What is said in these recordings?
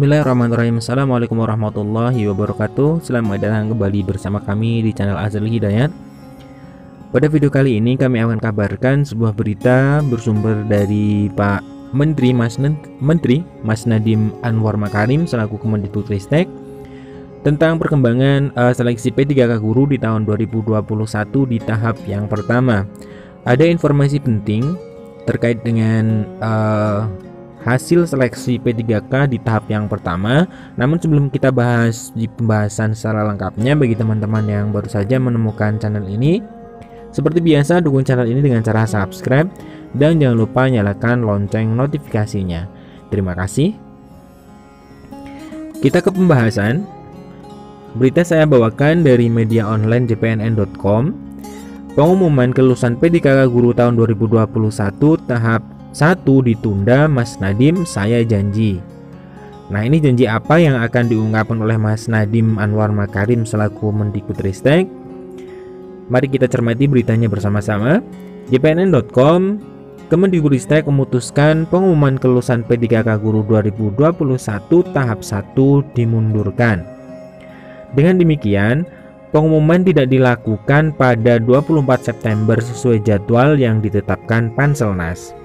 Bismillahirrahmanirrahim. Assalamualaikum warahmatullahi wabarakatuh. Selamat datang kembali bersama kami di channel Azril Hidayat. Pada video kali ini kami akan kabarkan sebuah berita bersumber dari Pak Menteri Mas Nadiem Anwar Makarim selaku Kemendikbudristek tentang perkembangan seleksi P3K guru di tahun 2021 di tahap yang pertama. Ada informasi penting terkait dengan hasil seleksi P3K di tahap yang pertama. Namun sebelum kita bahas di pembahasan secara lengkapnya, bagi teman-teman yang baru saja menemukan channel ini, seperti biasa dukung channel ini dengan cara subscribe dan jangan lupa nyalakan lonceng notifikasinya. Terima kasih. Kita ke pembahasan. Berita saya bawakan dari media online jpnn.com. Pengumuman kelulusan P3K guru tahun 2021 tahap 1 ditunda, Mas Nadiem, saya janji. Nah, ini janji apa yang akan diungkapkan oleh Mas Nadiem Anwar Makarim selaku Mendikbudristek? Mari kita cermati beritanya bersama-sama. jpnn.com, Kemendikbudristek memutuskan pengumuman kelulusan P3K guru 2021 tahap 1 dimundurkan. Dengan demikian, pengumuman tidak dilakukan pada 24 September sesuai jadwal yang ditetapkan Panselnas.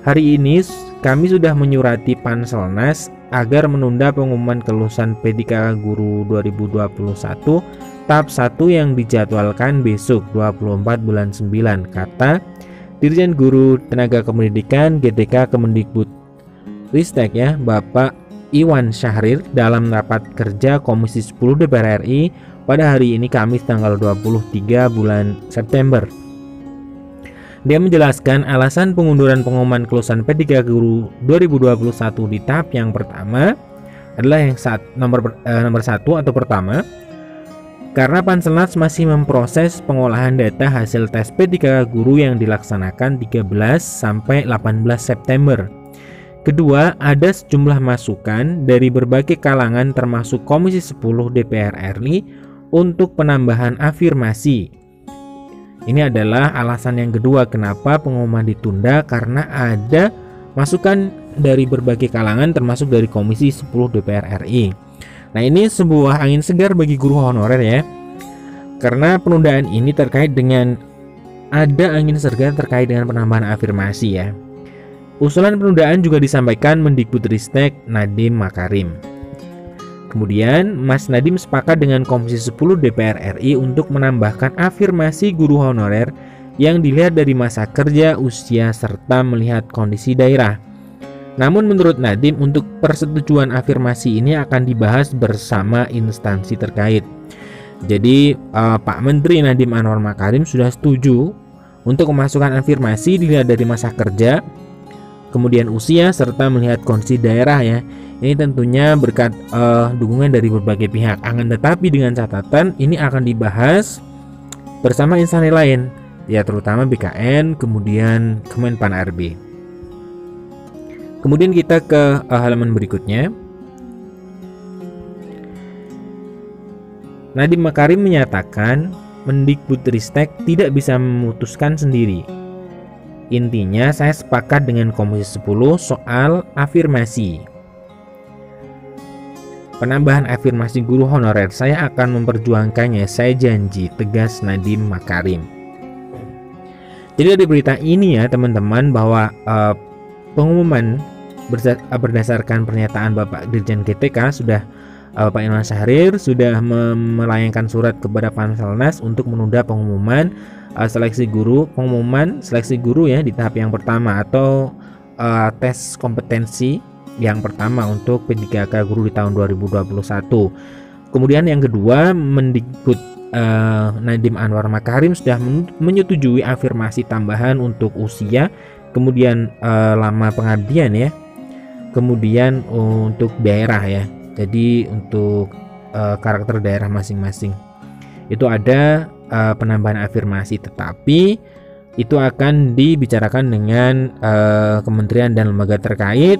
Hari ini kami sudah menyurati Panselnas agar menunda pengumuman kelulusan P3K guru 2021 tahap 1 yang dijadwalkan besok 24 bulan 9, kata Dirjen Guru Tenaga Kependidikan GTK Kemendikbudristek Bapak Iwan Syahrir dalam rapat kerja Komisi 10 DPR RI pada hari ini Kamis tanggal 23 bulan September. Dia menjelaskan alasan pengunduran pengumuman kelulusan P3K guru 2021 di tahap yang pertama adalah yang nomor 1 atau pertama, karena Panselnas masih memproses pengolahan data hasil tes P3K guru yang dilaksanakan 13 sampai 18 September. Kedua, ada sejumlah masukan dari berbagai kalangan termasuk Komisi 10 DPR RI untuk penambahan afirmasi. Ini adalah alasan yang kedua kenapa pengumuman ditunda, karena ada masukan dari berbagai kalangan termasuk dari Komisi 10 DPR RI. Nah, ini sebuah angin segar bagi guru honorer ya. Karena penundaan ini terkait dengan ada angin segar terkait dengan penambahan afirmasi ya. Usulan penundaan juga disampaikan Mendikbudristek Nadiem Makarim. Kemudian Mas Nadiem sepakat dengan Komisi 10 DPR RI untuk menambahkan afirmasi guru honorer yang dilihat dari masa kerja, usia, serta melihat kondisi daerah. Namun menurut Nadiem, untuk persetujuan afirmasi ini akan dibahas bersama instansi terkait. Jadi Pak Menteri Nadiem Anwar Makarim sudah setuju untuk memasukkan afirmasi dilihat dari masa kerja, kemudian usia, serta melihat kondisi daerah ya. Ini tentunya berkat dukungan dari berbagai pihak. Akan tetapi dengan catatan ini akan dibahas bersama instansi lain, ya terutama BKN, kemudian Kemenpan RB. Kemudian kita ke halaman berikutnya. Nadiem Makarim menyatakan Mendikbudristek tidak bisa memutuskan sendiri. Intinya saya sepakat dengan Komisi 10 soal afirmasi. Penambahan afirmasi guru honorer saya akan memperjuangkannya, saya janji, tegas Nadiem Makarim. Jadi dari berita ini ya teman-teman, bahwa pengumuman berdasarkan pernyataan Bapak Dirjen GTK Bapak Iwan Syahrir sudah melayangkan surat kepada Panselnas untuk menunda pengumuman seleksi guru ya di tahap yang pertama atau tes kompetensi yang pertama untuk P3K guru di tahun 2021. Kemudian yang kedua, Mendikbud Nadiem Anwar Makarim sudah menyetujui afirmasi tambahan untuk usia, kemudian lama pengabdian ya, kemudian untuk daerah ya. Jadi untuk karakter daerah masing-masing itu ada penambahan afirmasi, tetapi itu akan dibicarakan dengan kementerian dan lembaga terkait.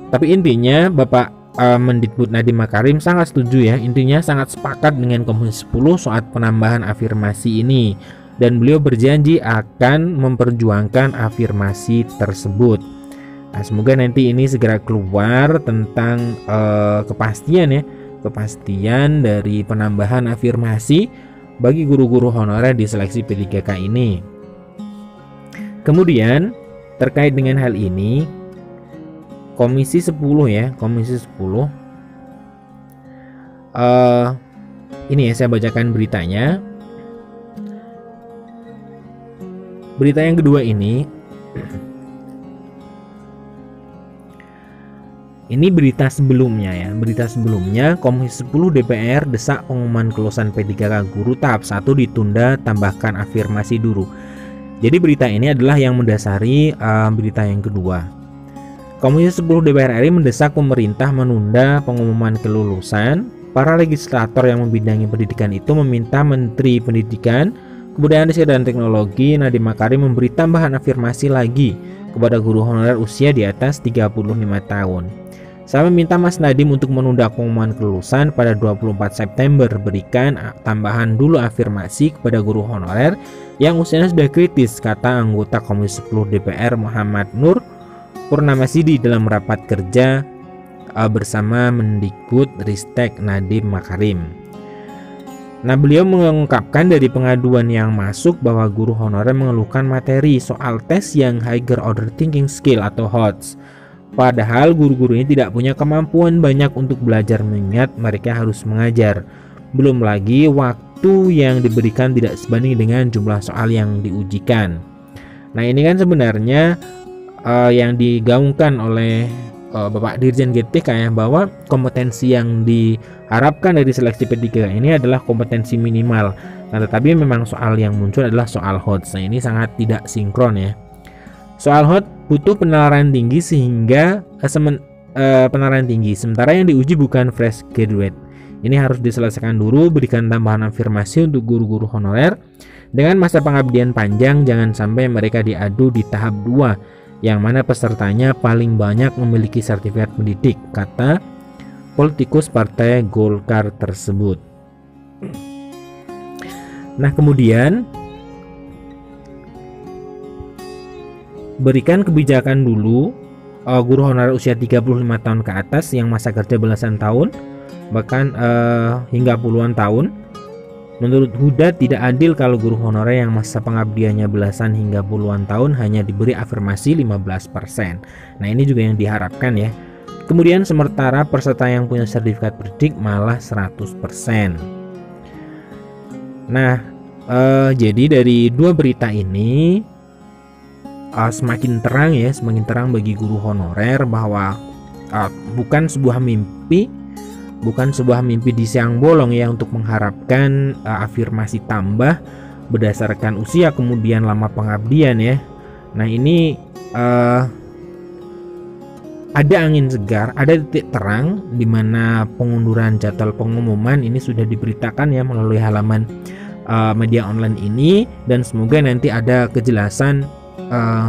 Tapi intinya Bapak Mendikbud Nadiem Makarim sangat setuju ya, intinya sangat sepakat dengan Komisi 10 soal penambahan afirmasi ini, dan beliau berjanji akan memperjuangkan afirmasi tersebut. Nah, semoga nanti ini segera keluar tentang kepastian ya, kepastian dari penambahan afirmasi bagi guru-guru honorer di seleksi P3K ini. Kemudian terkait dengan hal ini, Komisi 10 ya, Komisi 10 ini ya, saya bacakan beritanya. Berita yang kedua ini berita sebelumnya ya. Berita sebelumnya, Komisi 10 DPR desak pengumuman kelulusan P3K guru tahap 1 ditunda, tambahkan afirmasi dulu. Jadi berita ini adalah yang mendasari berita yang kedua. Komisi 10 DPR RI mendesak pemerintah menunda pengumuman kelulusan. Para legislator yang membidangi pendidikan itu meminta Menteri Pendidikan, Kebudayaan Riset dan Teknologi Nadiem Makarim memberi tambahan afirmasi lagi kepada guru honorer usia di atas 35 tahun. Saya meminta Mas Nadiem untuk menunda pengumuman kelulusan pada 24 September, berikan tambahan dulu afirmasi kepada guru honorer yang usianya sudah kritis, kata anggota Komisi 10 DPR Muhammad Nur Purnamasidi dalam rapat kerja bersama Mendikbud Ristek Nadiem Makarim. Nah, beliau mengungkapkan dari pengaduan yang masuk bahwa guru honorer mengeluhkan materi soal tes yang higher order thinking skill atau HOTS. Padahal guru-guru ini tidak punya kemampuan banyak untuk belajar mengingat mereka harus mengajar. Belum lagi waktu yang diberikan tidak sebanding dengan jumlah soal yang diujikan. Nah, ini kan sebenarnya yang digaungkan oleh Bapak Dirjen GTK ya, bahwa kompetensi yang diharapkan dari seleksi P3K ini adalah kompetensi minimal. Nah, tetapi memang soal yang muncul adalah soal HOTS. Nah, ini sangat tidak sinkron ya. Soal HOT butuh penalaran tinggi sehingga penalaran tinggi, sementara yang diuji bukan fresh graduate. Ini harus diselesaikan dulu, berikan tambahan afirmasi untuk guru-guru honorer dengan masa pengabdian panjang, jangan sampai mereka diadu di tahap 2 yang mana pesertanya paling banyak memiliki sertifikat pendidik, kata politikus Partai Golkar tersebut. Nah, kemudian berikan kebijakan dulu guru honorer usia 35 tahun ke atas yang masa kerja belasan tahun bahkan hingga puluhan tahun. Menurut Huda tidak adil kalau guru honorer yang masa pengabdiannya belasan hingga puluhan tahun hanya diberi afirmasi 15%. Nah, ini juga yang diharapkan ya. Kemudian sementara peserta yang punya sertifikat pendidik malah 100%. Nah, jadi dari dua berita ini semakin terang ya, semakin terang bagi guru honorer bahwa bukan sebuah mimpi di siang bolong ya untuk mengharapkan afirmasi tambah berdasarkan usia kemudian lama pengabdian ya. Nah, ini ada angin segar, ada titik terang di mana pengunduran jadwal pengumuman ini sudah diberitakan ya melalui halaman media online ini, dan semoga nanti ada kejelasan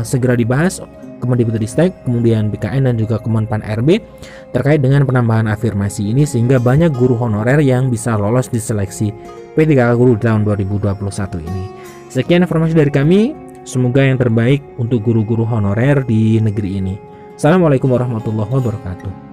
segera dibahas Kemendikbudristek, kemudian BKN dan juga Kemenpan RB terkait dengan penambahan afirmasi ini sehingga banyak guru honorer yang bisa lolos di seleksi P3K guru tahun 2021 ini. Sekian informasi dari kami, semoga yang terbaik untuk guru-guru honorer di negeri ini. Assalamualaikum warahmatullahi wabarakatuh.